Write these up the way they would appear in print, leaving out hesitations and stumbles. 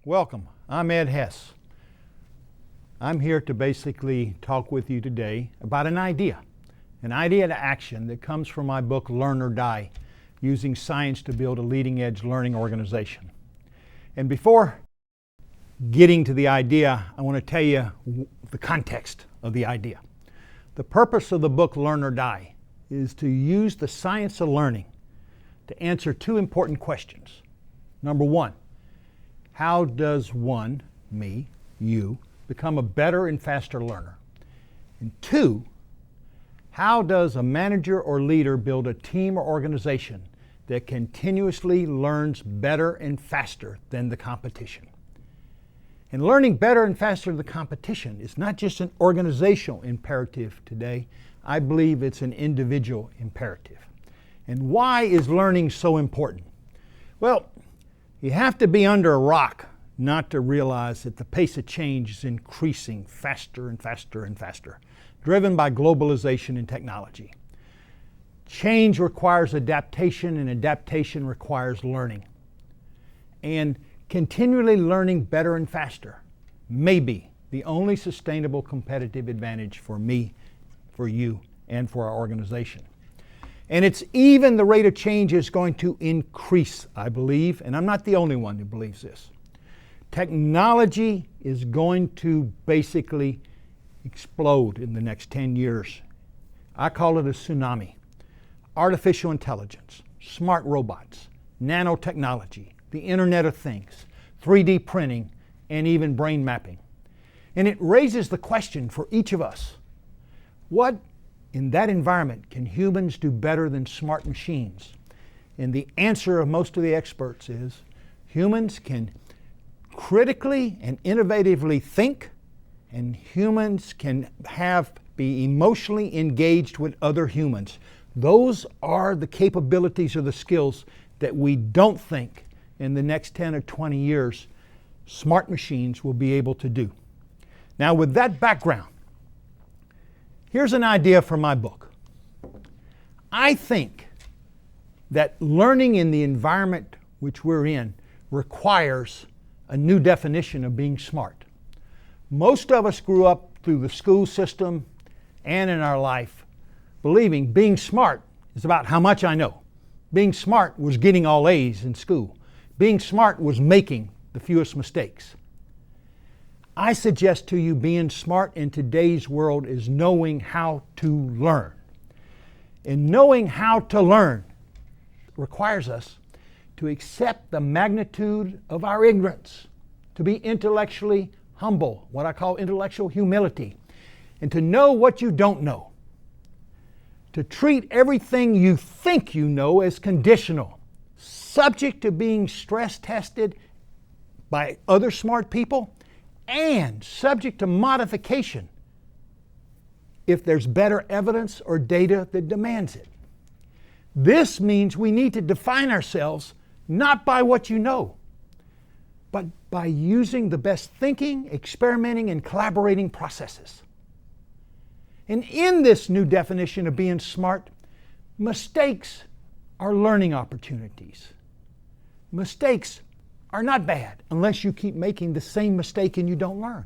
Welcome. I'm Ed Hess. I'm here to basically talk with you today about an idea to action that comes from my book Learn or Die, Using Science to Build a Leading Edge Learning Organization. And before getting to the idea, I want to tell you the context of the idea. The purpose of the book Learn or Die is to use the science of learning to answer two important questions. Number one, how does one, me, you, become a better and faster learner? And two, how does a manager or leader build a team or organization that continuously learns better and faster than the competition? And learning better and faster than the competition is not just an organizational imperative today. I believe it's an individual imperative. And why is learning so important? Well, you have to be under a rock not to realize that the pace of change is increasing faster and faster and faster, driven by globalization and technology. Change requires adaptation, and adaptation requires learning. And continually learning better and faster may be the only sustainable competitive advantage for me, for you, and for our organization. And it's even the rate of change is going to increase, I believe, and I'm not the only one who believes this. Technology is going to basically explode in the next 10 years. I call it a tsunami. Artificial intelligence, smart robots, nanotechnology, the Internet of Things, 3D printing, and even brain mapping. And it raises the question for each of us, what in that environment can humans do better than smart machines? And the answer of most of the experts is humans can critically and innovatively think, and humans can be emotionally engaged with other humans. Those are the capabilities or the skills that we don't think in the next 10 or 20 years smart machines will be able to do. Now, with that background, here's an idea for my book. I think that learning in the environment which we're in requires a new definition of being smart. Most of us grew up through the school system and in our life believing being smart is about how much I know. Being smart was getting all A's in school. Being smart was making the fewest mistakes. I suggest to you being smart in today's world is knowing how to learn. And knowing how to learn requires us to accept the magnitude of our ignorance, to be intellectually humble, what I call intellectual humility, and to know what you don't know, to treat everything you think you know as conditional, subject to being stress tested by other smart people, and subject to modification if there's better evidence or data that demands it. This means we need to define ourselves not by what you know, but by using the best thinking, experimenting, and collaborating processes. And in this new definition of being smart, mistakes are learning opportunities. Mistakes are not bad unless you keep making the same mistake and you don't learn.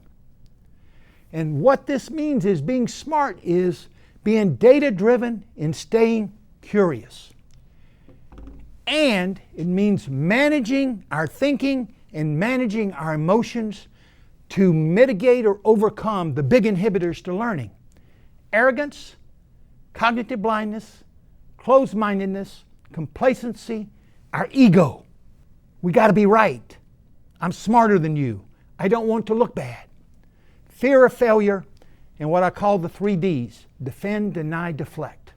And what this means is being smart is being data-driven and staying curious. And it means managing our thinking and managing our emotions to mitigate or overcome the big inhibitors to learning. Arrogance, cognitive blindness, closed-mindedness, complacency, our ego. We got to be right. I'm smarter than you. I don't want to look bad. Fear of failure, and what I call the 3 Ds, defend, deny, deflect.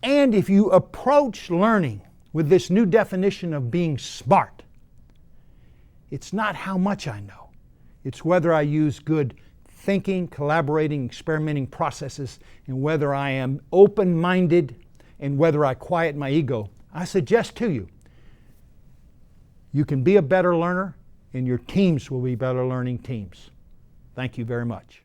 And if you approach learning with this new definition of being smart, it's not how much I know. It's whether I use good thinking, collaborating, experimenting processes, and whether I am open-minded and whether I quiet my ego. I suggest to you, you can be a better learner and your teams will be better learning teams. Thank you very much.